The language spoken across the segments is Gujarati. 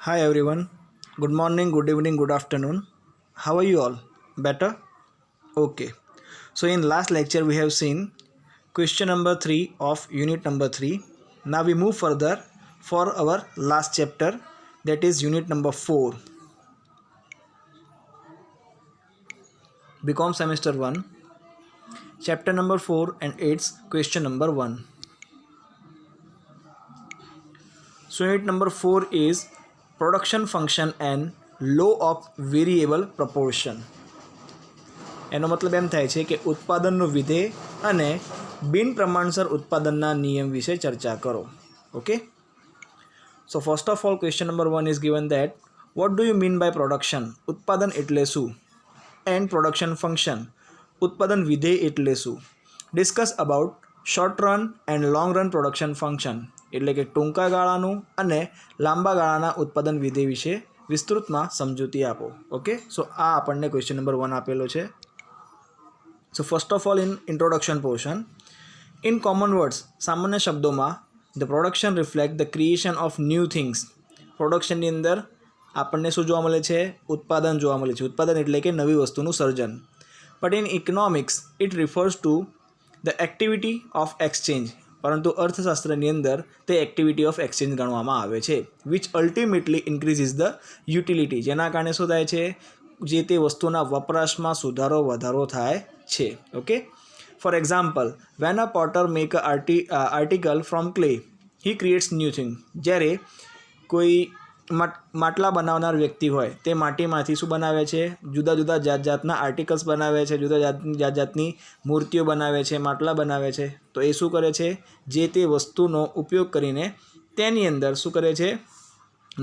Hi everyone. Good morning, good evening, good afternoon. How are you all? Better? Okay. So in last lecture we have seen question number 3 of unit number 3. Now we move further for our last chapter, that is unit number 4. BCom semester 1, chapter number 4 and its question number 1. So unit number 4 is production function and law of variable proportion. એનો મતલબ એમ થાય છે કે ઉત્પાદનનું વિધેય અને બિન પ્રમાણસર ઉત્પાદનના નિયમ વિશે ચર્ચા કરો. Okay, so first of all question number 1 is given that what do you mean by production, ઉત્પાદન એટલે શું, એન્ડ પ્રોડક્શન ફંક્શન, ઉત્પાદન વિધેય એટલે શું. Discuss about short run and long run production function, એટલે કે ટૂંકા ગાળાનું અને લાંબા ગાળાના ઉત્પાદન વિધેય વિશે વિસ્તૃતમાં સમજૂતી આપો. ઓકે, સો આ આપણને ક્વેશ્ચન નંબર 1 આપેલો છે. So first of all, in introduction portion, in common words, સામાન્ય શબ્દોમાં the production reflect the creation of new things. પ્રોડક્શનની અંદર આપણને શું જોવા મળે છે? ઉત્પાદન જોવા મળે છે. ઉત્પાદન એટલે કે નવી વસ્તુનું સર્જન. But in economics it refers to the activity of exchange. પરંતુ અર્થશાસ્ત્રની અંદર તે એક્ટિવિટી ઓફ એક્સચેન્જ ગણવામાં આવે છે, which ultimately increases the utility. જેના કારણે શું થાય છે? જે તે વસ્તુના વપરાશમાં સુધારો વધારો થાય છે. Okay, for example, van a Potter make a article from clay he creates new thing. જ્યારે કોઈ માટલા બનાવનાર વ્યક્તિ હોય તે માટીમાંથી શું બનાવે છે? જુદા જુદા જાત જાતના આર્ટિકલ્સ બનાવે છે, જાત જાતની મૂર્તિઓ બનાવે છે, માટલા બનાવે છે. તો એ શું કરે છે? જે તે વસ્તુનો ઉપયોગ કરીને તેની અંદર શું કરે છે?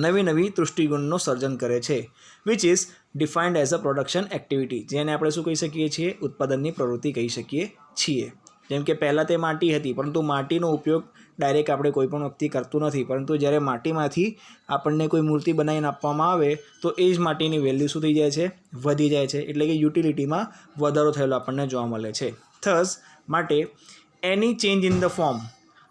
નવી નવી દૃષ્ટિકોણનું સર્જન કરે છે, which is defined as a production activity. જેને આપણે શું કહી શકીએ છીએ? ઉત્પાદનની પ્રવૃત્તિ કહી શકીએ છીએ. જેમ કે પહેલાં તે માટી હતી, પરંતુ માટીનો ઉપયોગ ડાયરેક્ટ આપણે કોઈ પણ વ્યક્તિ કરતું નથી, પરંતુ જ્યારે માટીમાંથી આપણને કોઈ મૂર્તિ બનાવીને આપવામાં આવે તો એ જ માટીની વેલ્યુ શું થઈ જાય છે? વધી જાય છે. એટલે કે યુટિલિટીમાં વધારો થયેલો આપણને જોવા મળે છે. થસ માટે any change in the form,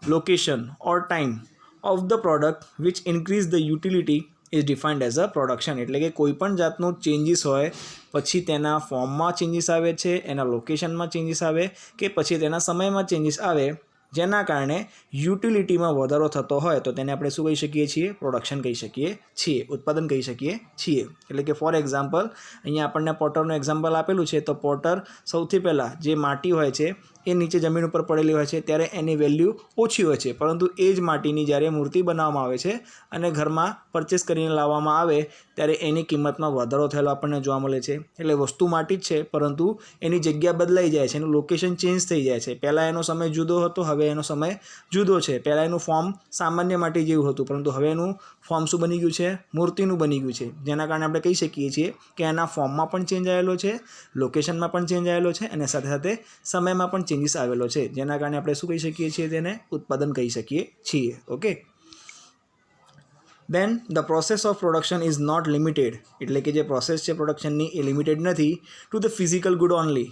location or time of the product which increase the utility is defined as a production. એટલે કે કોઈ પણ જાતનું ચેન્જીસ હોય, પછી તેના ફોર્મમાં ચેન્જીસ આવે છે, એના લોકેશનમાં ચેન્જીસ આવે, કે પછી તેના સમયમાં ચેન્જીસ આવે, જેના કારણે યુટિલિટીમાં વધારો થતો હોય તો તેને આપણે શું કહી શકીએ છીએ? પ્રોડક્શન કહી શકીએ છીએ, ઉત્પાદન કહી શકીએ છીએ. એટલે કે ફોર એક્ઝામ્પલ, અહીંયા આપણને પોટરનું એક્ઝામ્પલ આપેલું છે. તો પોટર સૌથી પહેલાં જે માટી હોય છે એ નીચે જમીન ઉપર પડેલી હોય છે ત્યારે એની વેલ્યુ ઓછી હોય છે, પરંતુ એ જ માટીની જ્યારે મૂર્તિ બનાવવામાં આવે છે અને ઘરમાં પરચેસ કરીને લાવવામાં આવે ત્યારે એની કિંમતમાં વધારો થયેલો આપણને જોવા મળે છે. એટલે વસ્તુ માટી જ છે, પરંતુ એની જગ્યા બદલાઈ જાય છે, એનું લોકેશન ચેન્જ થઈ જાય છે. પહેલાં એનો સમય જુદો હતો, હવે એનો સમય જુદો છે. પહેલાં એનું ફોર્મ સામાન્ય માટી જેવું હતું, પરંતુ હવે એનું ફોર્મ શું બની ગયું છે? મૂર્તિનું બની ગયું છે. જેના કારણે આપણે કહી શકીએ છીએ કે એના ફોર્મમાં પણ ચેન્જ આવેલો છે, લોકેશનમાં પણ ચેન્જ આવેલો છે, અને સાથે સાથે સમયમાં પણ ચેન્જીસ આવેલો છે. જેના કારણે આપણે શું કહી શકીએ છીએ? તેને ઉત્પાદન કહી શકીએ છીએ. Okay, then the process of production is not limited. એટલે કે જે પ્રોસેસ છે પ્રોડક્શનની એ લિમિટેડ નથી to the physical good only,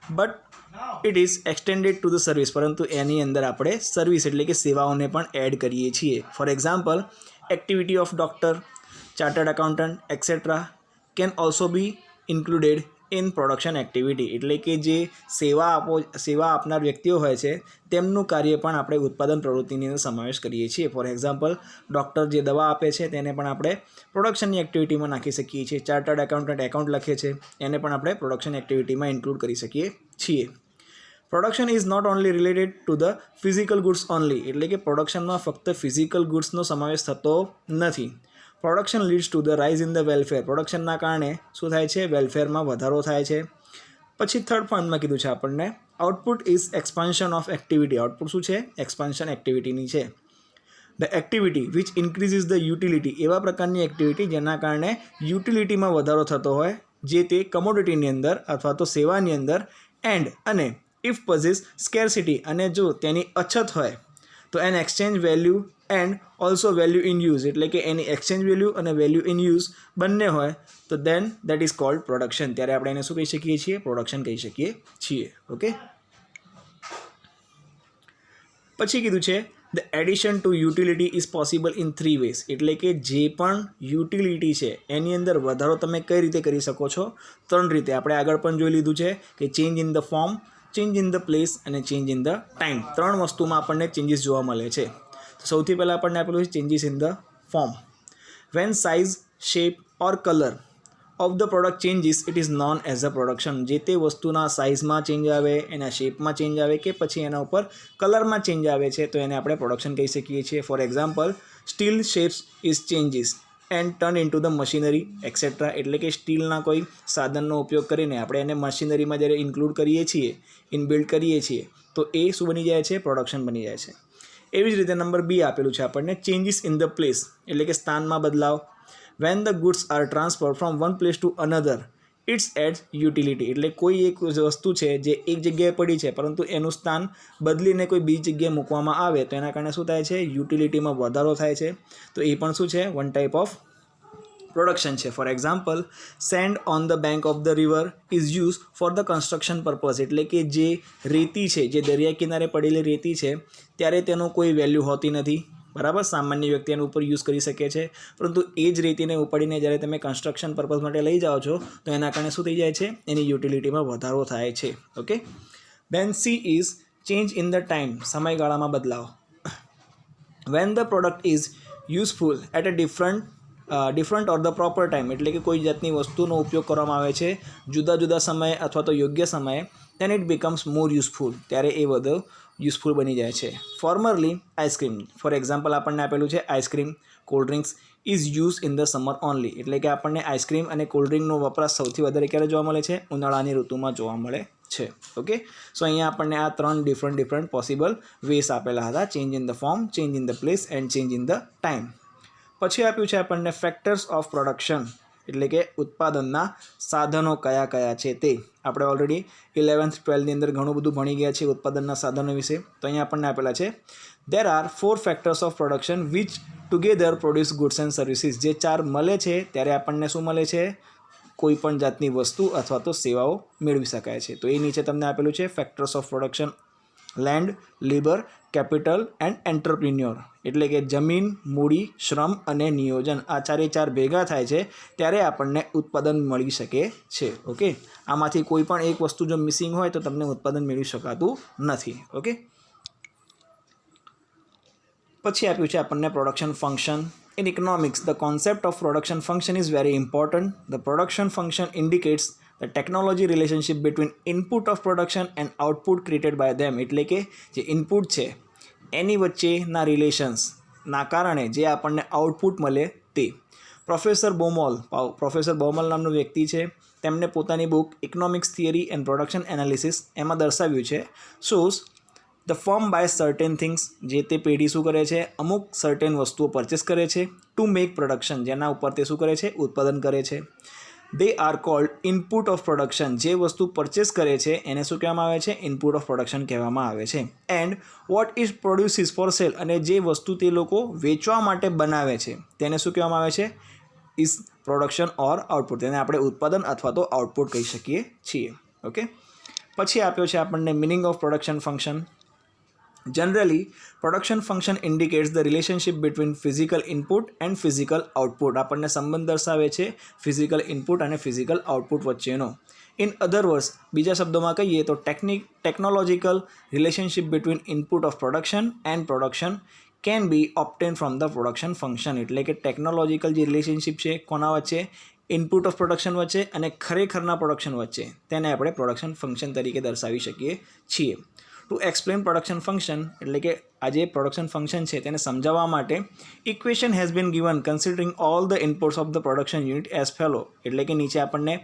but it is extended to the service. પરંતુ એની અંદર આપણે સર્વિસ એટલે કે સેવાઓને પણ એડ કરીએ છીએ. For example, activity of doctor, chartered accountant et cetera can also B included in production activity. એટલે કે જે સેવા આપનાર વ્યક્તિઓ હોય છે તેમનું કાર્ય પણ આપણે ઉત્પાદન પ્રવૃત્તિની અંદર સમાવેશ કરીએ છીએ. ફોર એક્ઝામ્પલ, ડૉક્ટર જે દવા આપે છે તેને પણ આપણે પ્રોડક્શનની એક્ટિવિટીમાં નાખી શકીએ છીએ. ચાર્ટર્ડ એકાઉન્ટન્ટ એકાઉન્ટ લખે છે, એને પણ આપણે પ્રોડક્શન એક્ટિવિટીમાં ઇન્ક્લુડ કરી શકીએ છીએ. Production is not only related to the physical goods only. એટલે કે પ્રોડક્શનમાં ફક્ત ફિઝિકલ ગુડ્સનો સમાવેશ થતો નથી. Production leads to the rise in the welfare. પ્રોડક્શનના કારણે શું થાય છે? વેલફેરમાં વધારો થાય છે. પછી થર્ડ પોઈન્ટમાં કીધું છે આપણને output is expansion of activity. Output શું છે? એક્સપાન્શન એક્ટિવિટીની છે. The activity which increases the utility. એવા પ્રકારની એક્ટિવિટી જેના કારણે યુટિલિટીમાં વધારો થતો હોય, જે તે કમોડિટીની અંદર અથવા તો સેવાની અંદર, એન્ડ અને ઇફ પોઝિસ સ્કેરસિટી, અને જો તેની અછત હોય તો an exchange value and also value in use. એટલે કે એની એક્સચેન્જ વેલ્યુ અને વેલ્યુ ઇન યુઝ બંને હોય તો then that is called production. ત્યારે આપણે એને શું કહી શકીએ છીએ? પ્રોડક્શન કહી શકીએ છીએ. ઓકે, પછી કીધું છે the addition to utility is possible in 3 ways. એટલે કે જે પણ યુટિલિટી છે એની અંદર વધારો તમે કઈ રીતે કરી શકો છો? 3 રીતે. આપણે આગળ પણ જોઈ લીધું છે કે change in the form, change in the place અને ચેન્જ ઇન ધ ટાઈમ. 3 વસ્તુમાં આપણને ચેન્જીસ જોવા મળે છે. તો સૌથી પહેલાં આપણને આપેલું છે changes in the form. When size, shape or colour of the product changes it is known as a production. જે તે વસ્તુના સાઇઝમાં ચેન્જ આવે, એના શેપમાં ચેન્જ આવે કે પછી એના ઉપર કલરમાં ચેન્જ આવે છે તો એને આપણે પ્રોડક્શન કહી શકીએ છીએ. For example, steel shapes is changes and turn in to the machinery et cetera. એટલે કે સ્ટીલના કોઈ સાધનનો ઉપયોગ કરીને આપણે એને મશીનરીમાં જ્યારે ઇન્ક્લુડ કરીએ છીએ, ઇનબિલ્ડ કરીએ છીએ તો એ શું બની જાય છે? પ્રોડક્શન બની જાય છે. એવી જ રીતે નંબર બી આપેલું છે આપણને ચેન્જીસ ઇન ધ પ્લેસ, એટલે કે સ્થાનમાં બદલાવ. When the goods are transfer from one place to another it's adds utility. એટલે કોઈ એક વસ્તુ છે જે એક જગ્યાએ પડી છે પરંતુ એનું સ્થાન બદલીને કોઈ બીજી જગ્યાએ મૂકવામાં આવે તો એના કારણે શું થાય છે? યુટિલિટીમાં વધારો થાય છે. તો એ પણ શું છે? વન ટાઈપ ઓફ પ્રોડક્શન છે. For example, send on the bank of the river is use for the construction purpose. એટલે કે જે રેતી છે, જે દરિયા કિનારે પડેલી રેતી છે ત્યારે તેનો કોઈ વેલ્યુ હોતી નથી, બરાબર. સામાન્ય વ્યક્તિ એના ઉપર યુઝ કરી શકે છે, પરંતુ એ જ રેતીને ઉપાડીને જ્યારે તમે કન્સ્ટ્રક્શન પર્પઝ માટે લઈ જાઓ છો તો એના કારણે શું થઈ જાય છે? એની યુટિલિટીમાં વધારો થાય છે. Okay. Then C is change in the time, સમયગાળામાં બદલાવ. When the product is useful at a different or the proper time. એટલે કે કોઈ જાતની વસ્તુનો ઉપયોગ કરવામાં આવે છે જુદા જુદા સમયે અથવા તો યોગ્ય સમયે, then it becomes more useful. ત્યારે એ વધુ યુઝફુલ બની જાય છે. ફોર્મરલી આઈસ્ક્રીમ, ફોર એક્ઝામ્પલ આપણને આપેલું છે ice cream, cold drinks is use in the summer only. એટલે કે આપણને આઈસ્ક્રીમ અને કોલ્ડ ડ્રિંકનો વપરાશ સૌથી વધારે ક્યારે જોવા મળે છે? ઉનાળાની ઋતુમાં જોવા મળે છે. ઓકે. સો અહીંયા આપણને આ 3 ડિફરન્ટ પોસિબલ વેસ આપેલા હતા: change in the form, change in the place and change in the time. પછી આપ્યું છે આપણને ફેક્ટર્સ ઓફ પ્રોડક્શન, એટલે કે ઉત્પાદનના સાધનો કયા કયા છે તે. આપણે ઓલરેડી 11th 12ની અંદર ઘણું બધું ભણી ગયા છીએ ઉત્પાદનના સાધનો વિશે. તો અહીંયા આપણને આપેલા છે there are 4 factors of production which together produce goods and services. જે 4 મળે છે ત્યારે આપણને શું મળે છે? કોઈ પણ જાતની વસ્તુ અથવા તો સેવાઓ મેળવી શકાય છે. તો એ નીચે તમને આપેલું છે factors of production: land, labour, capital and entrepreneur. એટલે કે જમીન, મૂડી, શ્રમ અને નિયોજન. આ 4 ભેગા થાય છે ત્યારે આપણને ઉત્પાદન મળી શકે છે. ઓકે. આમાંથી કોઈ પણ એક વસ્તુ જો મિસિંગ હોય તો તમને ઉત્પાદન મેળવી શકાતું નથી. ઓકે. પછી આપ્યું છે આપણને production function. In economics, the concept of production function is very important. The production function indicates the technology relationship between input of production and output created by them. એટલે કે જે ઇનપુટ છે એની વચ્ચેના રિલેશન્સના કારણે જે આપણને આઉટપુટ મળે તે. પ્રોફેસર બોમોલ નામનો વ્યક્તિ છે, તેમણે પોતાની book economics theory and production analysis એમાં દર્શાવ્યું છે shows the firm by certain things. જે તે પેઢી શું કરે છે? અમુક સર્ટેન વસ્તુઓ પરચેસ કરે છે ટુ મેક પ્રોડક્શન. જેના ઉપર તે શું કરે છે? ઉત્પાદન કરે છે. They are cold input of production. જે વસ્તુ પરચેસ કરે છે એને શું કહેવામાં આવે છે? ઇનપુટ ઓફ પ્રોડક્શન કહેવામાં આવે છે. And what is produces for sale. અને જે વસ્તુ તે લોકો વેચવા માટે બનાવે છે તેને શું કહેવામાં આવે છે? Is production or output. તેને આપણે ઉત્પાદન અથવા તો આઉટપુટ કહી શકીએ છીએ. ઓકે. પછી આપ્યો છે આપણને meaning of production function. Generally, production function indicates the relationship between physical input and physical output. આપણને સંબંધ દર્શાવે છે ફિઝિકલ ઇનપુટ અને ફિઝિકલ આઉટપુટ વચ્ચેનો. ઇન અધર વર્ડ્સ, બીજા શબ્દોમાં કહીએ તો technological relationship between input of production and production can be obtain from the production function. એટલે કે ટેકનોલોજીકલ જે રિલેશનશિપ છે કોના વચ્ચે? ઇનપુટ ઓફ પ્રોડક્શન વચ્ચે અને ખરેખરના પ્રોડક્શન વચ્ચે, તેને આપણે પ્રોડક્શન ફંક્શન તરીકે દર્શાવી શકીએ છીએ. ટુ એક્સપ્લેન પ્રોડક્શન ફંક્શન, એટલે કે આ જે પ્રોડક્શન ફંક્શન છે તેને સમજાવવા માટે equation has been given considering all the inputs of the production unit as follow. એટલે કે નીચે આપણને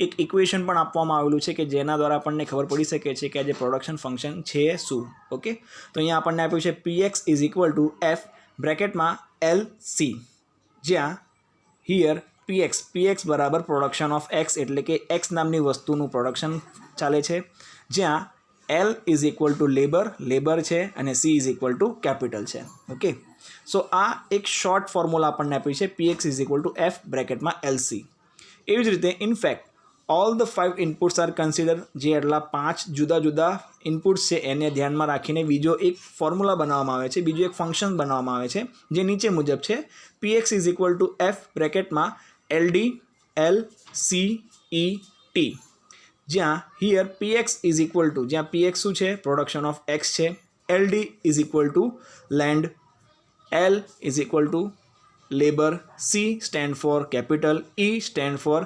એક ઇક્વેશન પણ આપવામાં આવેલું છે કે જેના દ્વારા આપણને ખબર પડી શકે છે કે આ જે પ્રોડક્શન ફંક્શન છે શું. ઓકે. તો અહીંયા આપણને આપ્યું છે PX is equal to F બ્રેકેટમાં LC, જ્યાં હિયર PX બરાબર પ્રોડક્શન ઓફ X, એટલે કે X નામની વસ્તુનું પ્રોડક્શન ચાલે છે, જ્યાં L is equal to labour છે અને C is equal to capital છે. ઓકે. સો આ એક શોર્ટ ફોર્મ્યુલા આપણને આપ્યું છે PX is equal to F બ્રેકેટમાં LC. એવી જ રીતે in fact all the 5 inputs are consider, જે એટલા 5 જુદા જુદા ઇનપુટ્સ છે એને ધ્યાનમાં રાખીને બીજો એક ફોર્મ્યુલા બનાવવામાં આવે છે, બીજું એક ફંક્શન બનાવવામાં આવે છે, જે નીચે મુજબ છે. px is equal to F બ્રેકેટમાં LD LCET, જ્યાં here px is equal to, જ્યાં px શું છે, પ્રોડક્શન ઓફ x છે, LD is equal to land, L is equal to labour, C stand for capital, E stand for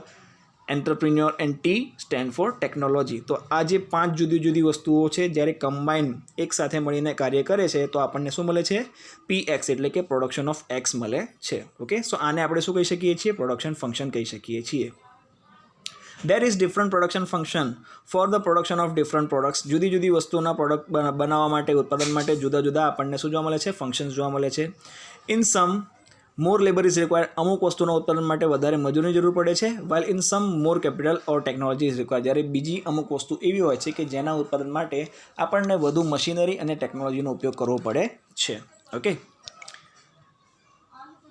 entrepreneur and T stand for technology. તો આ જે 5 જુદી જુદી વસ્તુઓ છે જ્યારે કમ્બાઈન એક સાથે મળીને કાર્ય કરે છે તો આપણને શું મળે છે, PX એટલે કે પ્રોડક્શન ઓફ X મળે છે. ઓકે, સો આને આપણે શું કહી શકીએ છીએ, પ્રોડક્શન ફંક્શન કહી શકીએ છીએ. There is different production function for the production of different products. જુદી જુદી વસ્તુઓના પ્રોડક્ટ બનાવવા માટે, ઉત્પાદન માટે જુદા જુદા આપણને શું જોવા મળે છે, ફંક્શન્સ જોવા મળે છે. In sum more labour is required, અમુક વસ્તુના ઉત્પાદન માટે વધારે મજૂરીની જરૂર પડે છે. While in sum more capital or technology is required, જ્યારે બીજી અમુક વસ્તુ એવી હોય છે કે જેના ઉત્પાદન માટે આપણને વધુ મશીનરી અને ટેકનોલોજીનો ઉપયોગ કરવો પડે છે. ઓકે,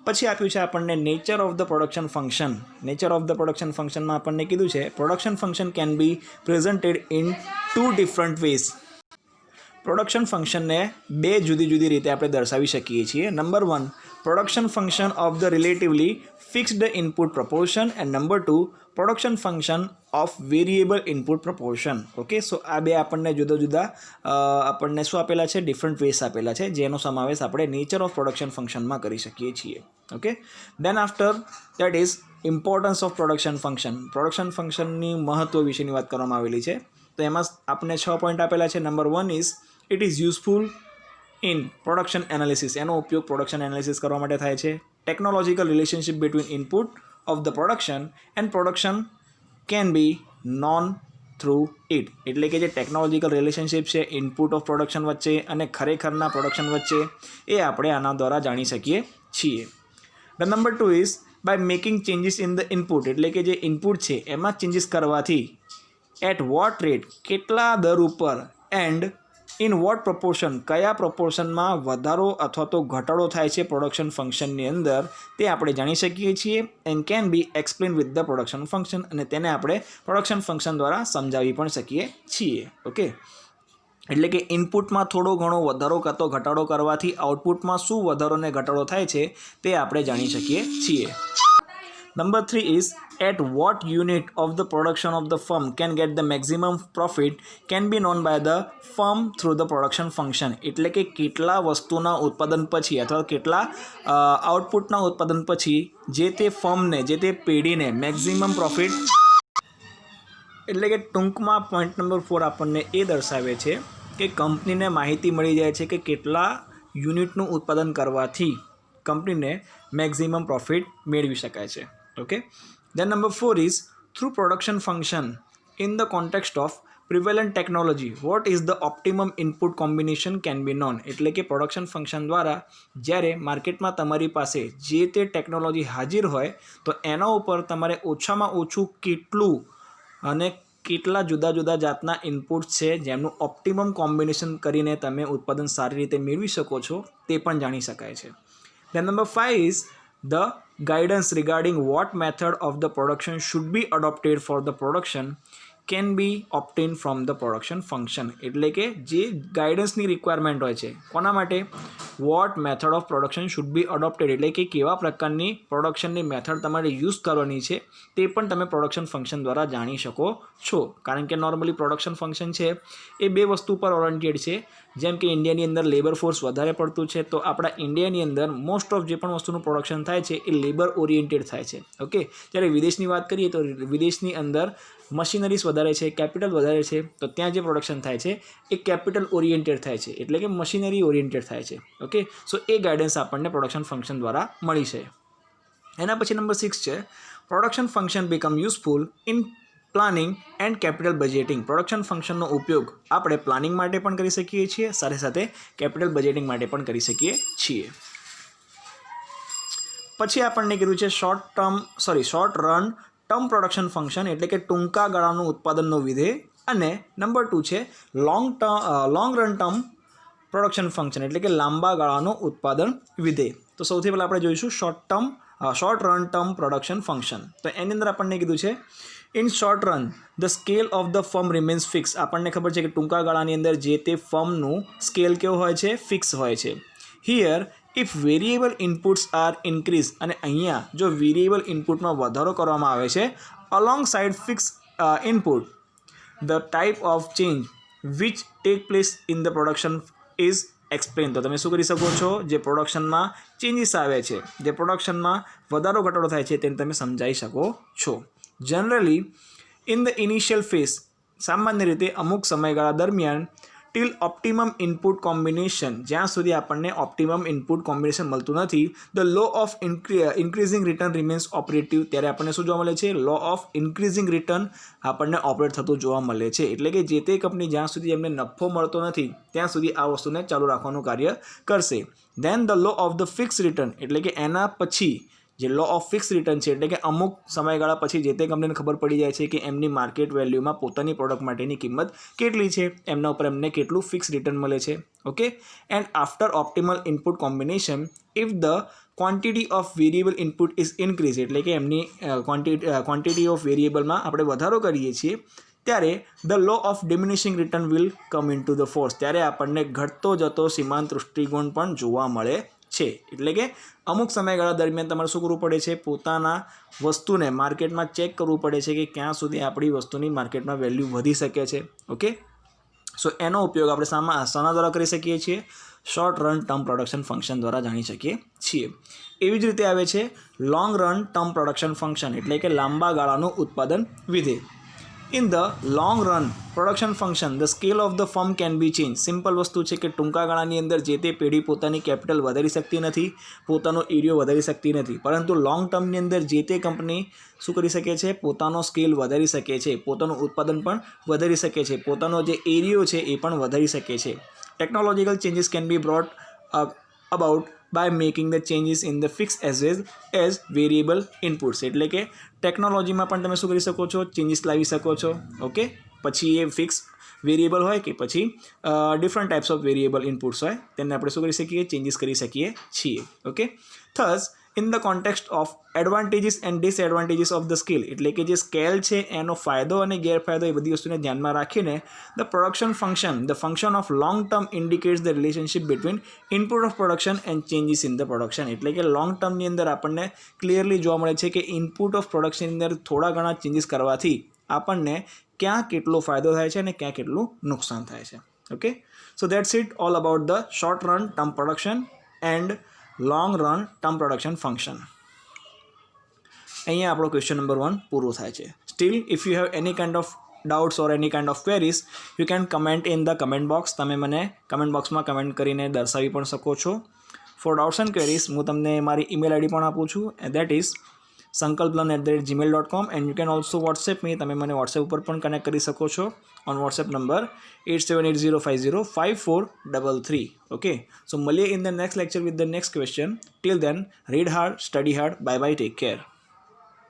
પછી આપ્યું છે આપણને nature of the production function. Nature of the production ફંક્શનમાં આપણને કીધું છે production function can be presented in 2 different ways. Production ફંક્શનને 2 જુદી જુદી રીતે આપણે દર્શાવી શકીએ છીએ. Number 1, production function of the relatively fixed input proportion, and number 2, production function of variable input proportion. Okay, so આ બે આપણને જુદા જુદા આપણને શું આપેલા છે, ડિફરન્ટ વેઝ આપેલા છે, જેનો સમાવેશ આપણે નેચર ઓફ પ્રોડક્શન ફંક્શનમાં કરી શકીએ છીએ. Okay, then after that is importance of production function. Production ફંક્શનની મહત્વ વિશેની વાત કરવામાં આવેલી છે. તો એમાં આપણે 6 પોઈન્ટ આપેલા છે. Number 1 is it is useful in production analysis. એનો ઉપયોગ પ્રોડક્શન એનાલિસિસ કરવા માટે થાય છે. Technological relationship between input of the production and production can be non through it, એટલે કે જે ટેકનોલોજીકલ રિલેશનશિપ છે ઇનપુટ ઓફ પ્રોડક્શન વચ્ચે અને ખરેખરના પ્રોડક્શન વચ્ચે, એ આપણે આના દ્વારા જાણી શકીએ છીએ. The number 2 is by making changes in the input, એટલે કે જે ઇનપુટ છે એમાં ચેન્જીસ કરવાથી એટ વોટ રેટ, કેટલા દર ઉપર, એન્ડ ઇન વોટ પ્રપોર્શન, કયા પ્રપોર્શનમાં વધારો અથવા તો ઘટાડો થાય છે પ્રોડક્શન ફંક્શનની અંદર, તે આપણે જાણી શકીએ છીએ. And can be explain with the production function, અને તેને આપણે પ્રોડક્શન ફંક્શન દ્વારા સમજાવી પણ શકીએ છીએ. ઓકે, એટલે કે ઇનપુટમાં થોડો ઘણો વધારો કાં તો ઘટાડો કરવાથી આઉટપુટમાં શું વધારો ને ઘટાડો થાય છે તે આપણે જાણી શકીએ છીએ. Number 3 is at what unit of the production of the firm can get the maximum profit can be known by the firm through the production function, એટલે કે કેટલા વસ્તુના ઉત્પાદન પછી અથવા કેટલા આઉટપુટના ઉત્પાદન પછી જે તે ફર્મને, જે તે પેઢીને મેક્સિમમ પ્રોફિટ, એટલે કે ટૂંકમાં પોઈન્ટ નંબર 4 આપણને એ દર્શાવે છે કે કંપનીને માહિતી મળી જાય છે કે કેટલા યુનિટનું ઉત્પાદન કરવાથી કંપનીને મેક્સિમમ પ્રોફિટ મેળવી શકાય છે. Okay, then number 4 is through production function in the context of prevalent technology what is the optimum input combination can be known, એટલે કે પ્રોડક્શન ફંક્શન દ્વારા જ્યારે માર્કેટમાં તમારી પાસે જે તે ટેકનોલોજી હાજર હોય તો એના ઉપર તમારે ઓછામાં ઓછું કેટલું અને કેટલા જુદા જુદા જાતના ઇનપુટ્સ છે જેમનું ઓપ્ટિમમ કોમ્બિનેશન કરીને તમે ઉત્પાદન સારી રીતે મેળવી શકો છો તે પણ જાણી શકાય છે. Then number 5 is the guidance regarding what method of the production should be adopted for the production can be obtained from the production function, એટલે કે જે ગાઈડન્સની રિક્વાયરમેન્ટ હોય છે કોના માટે, what method of production should be adopted, એટલે કે કેવા પ્રકારની પ્રોડક્શનની મેથડ તમારે યુઝ કરવાની છે તે પણ તમે પ્રોડક્શન ફંક્શન દ્વારા જાણી શકો છો. કારણ કે નોર્મલી પ્રોડક્શન ફંક્શન છે એ 2 વસ્તુ પર ઓરિએન્ટેડ છે. જેમ કે ઇન્ડિયાની અંદર લેબર ફોર્સ વધારે પડતું છે, તો આપણા ઇન્ડિયાની અંદર મોસ્ટ ઓફ જે પણ વસ્તુનું પ્રોડક્શન થાય છે એ લેબર ઓરિએન્ટેડ થાય છે. ઓકે, જ્યારે વિદેશની વાત કરીએ તો વિદેશની અંદર મશીનરીઝ વધારે છે, કેપિટલ વધારે છે, તો ત્યાં જે પ્રોડક્શન થાય છે એ કેપિટલ ઓરિએન્ટેડ થાય છે, એટલે કે મશીનરી ઓરિએન્ટેડ થાય છે. ઓકે, સો એ ગાઈડન્સ આપણને પ્રોડક્શન ફંક્શન દ્વારા મળી છે. એના પછી નંબર 6 છે production function become useful in planning and capital budgeting. Production ફંક્શનનો ઉપયોગ આપણે પ્લાનિંગ માટે પણ કરી શકીએ છીએ, સાથે સાથે કેપિટલ બજેટિંગ માટે પણ કરી શકીએ છીએ. પછી આપણને કીધું છે short run term production function, એટલે કે ટૂંકા ગાળાનું ઉત્પાદનનો વિધેય, અને નંબર 2 છે long run term production function, એટલે કે લાંબા ગાળાનું ઉત્પાદન વિધેય. તો સૌથી પહેલાં આપણે જોઈશું short run term production function. તો એની અંદર આપણને કીધું છે in short run the scale of the firm remains fix. આપણને ખબર છે કે ટૂંકા ગાળાની અંદર જે તે ફર્મનું સ્કેલ કેવો હોય છે, ફિક્સ હોય છે. Here if variable inputs are increase, અને અહીંયા જો વેરિયેબલ ઇનપુટમાં વધારો કરવામાં આવે છે alongside fix input, the type of change which take place in the production is explain. તો તમે શું કરી શકો છો, જે પ્રોડક્શનમાં ચેન્જીસ આવે છે, જે પ્રોડક્શનમાં વધારો ઘટાડો થાય છે તેને તમે સમજાવી શકો છો. Generally in the initial phase, સામાન્ય રીતે અમુક સમયગાળા દરમિયાન, ટીલ ઓપ્ટિમમ ઇનપુટ કોમ્બિનેશન, જ્યાં સુધી આપણને ઓપ્ટિમમ ઇનપુટ કોમ્બિનેશન મળતું નથી, the law of increasing return remains operative. ત્યારે આપણને શું જોવા મળે છે, લો ઓફ ઇન્ક્રીઝિંગ રિટર્ન આપણને ઓપરેટ થતું જોવા મળે છે. એટલે કે જે તે કંપની જ્યાં સુધી એમને નફો મળતો નથી ત્યાં સુધી આ વસ્તુને ચાલુ રાખવાનું કાર્ય કરશે. Then the law of the fix return, એટલે કે એના પછી જે લો ઓફ ફિક્સ રિટર્ન છે, એટલે કે અમુક સમયગાળા પછી જે તે કંપનીને ખબર પડી જાય છે કે એમની માર્કેટ વેલ્યુમાં પોતાની પ્રોડક્ટ માટેની કિંમત કેટલી છે, એમના ઉપર એમને કેટલું ફિક્સ રિટર્ન મળે છે. Okay. And after optimal input combination if the quantity of variable input is increase, એટલે કે એમની ક્વોન્ટિટી ઓફ વેરિયેબલમાં આપણે વધારો કરીએ છીએ ત્યારે the law of diminishing return will come in to the force. ત્યારે આપણને ઘટતો જતો સીમાંત દૃષ્ટિકોણ પણ જોવા મળે છે. એટલે કે અમુક સમયગાળા દરમિયાન તમારે શું કરવું પડે છે, પોતાના વસ્તુને માર્કેટમાં ચેક કરવું પડે છે કે ક્યાં સુધી આપણી વસ્તુની માર્કેટમાં વેલ્યુ વધી શકે છે. ઓકે. સો એનો ઉપયોગ આપણે શાના દ્વારા કરી શકીએ છીએ, short run term production function દ્વારા જાણી શકીએ છીએ. એવી જ રીતે આવે છે long run term production function, એટલે કે લાંબા ગાળાનું ઉત્પાદન વિધેય. In the long run production function the scale of the firm can be change. Simple વસ્તુ છે કે ટૂંકા ગાળાની અંદર જે તે પેઢી પોતાની કેપિટલ વધારી શકતી નથી, પોતાનો એરિયો વધારી શકતી નથી, પરંતુ લોંગ ટર્મની અંદર જે તે કંપની શું કરી શકે છે, પોતાનો સ્કેલ વધારી શકે છે, પોતાનું ઉત્પાદન પણ વધારી શકે છે, પોતાનો જે એરિયો છે એ પણ વધારી શકે છે. Technological changes can be brought about by making the changes in the fix as well as variable inputs. એટલે કે ટેકનોલોજીમાં પણ તમે શું કરી શકો છો, ચેન્જીસ લાવી શકો છો. ઓકે. પછી એ ફિક્સ વેરિયેબલ હોય કે પછી different types of variable inputs હોય, તેને આપણે શું કરી શકીએ, ચેન્જીસ કરી શકીએ છીએ. Okay. Thus in the context of advantages and disadvantages of the scale, એટલે કે જે સ્કેલ છે એનો ફાયદો અને ગેરફાયદો એ બધી વસ્તુને ધ્યાનમાં રાખીને the production function the function of long term indicates the relationship between input of production and changes in the production. એટલે કે લોંગ ટર્મની અંદર આપણને ક્લિયરલી જોવા મળે છે કે ઇનપુટ ઓફ પ્રોડક્શનની અંદર થોડા ઘણા ચેન્જીસ કરવાથી આપણને ક્યાં કેટલો ફાયદો થાય છે અને ક્યાં કેટલું નુકસાન થાય છે. Okay. So that's it all about the short run term production and long run term production function. અહીંયા આપણો ક્વેશ્ચન નંબર 1 પૂરો થાય છે. Steel if you have any kind of doubts or any kind of queries, you can comment in the comment box. તમે મને કમેન્ટ બોક્સમાં કમેન્ટ કરીને દર્શાવી પણ શકો છો. ફોર ડાઉટ્સ એન્ડ ક્વેરીઝ હું તમને મારી ઈમેલ આઈડી પણ આપું છું, that is sankalplan@gmail.com, and you can also WhatsApp me. તમે મને વોટ્સએપ ઉપર પણ કનેક્ટ કરી શકો છો on WhatsApp number 8780505433. Okay. So મળીએ in the next lecture with the next question. Till then, read hard, study hard. Bye bye, take care.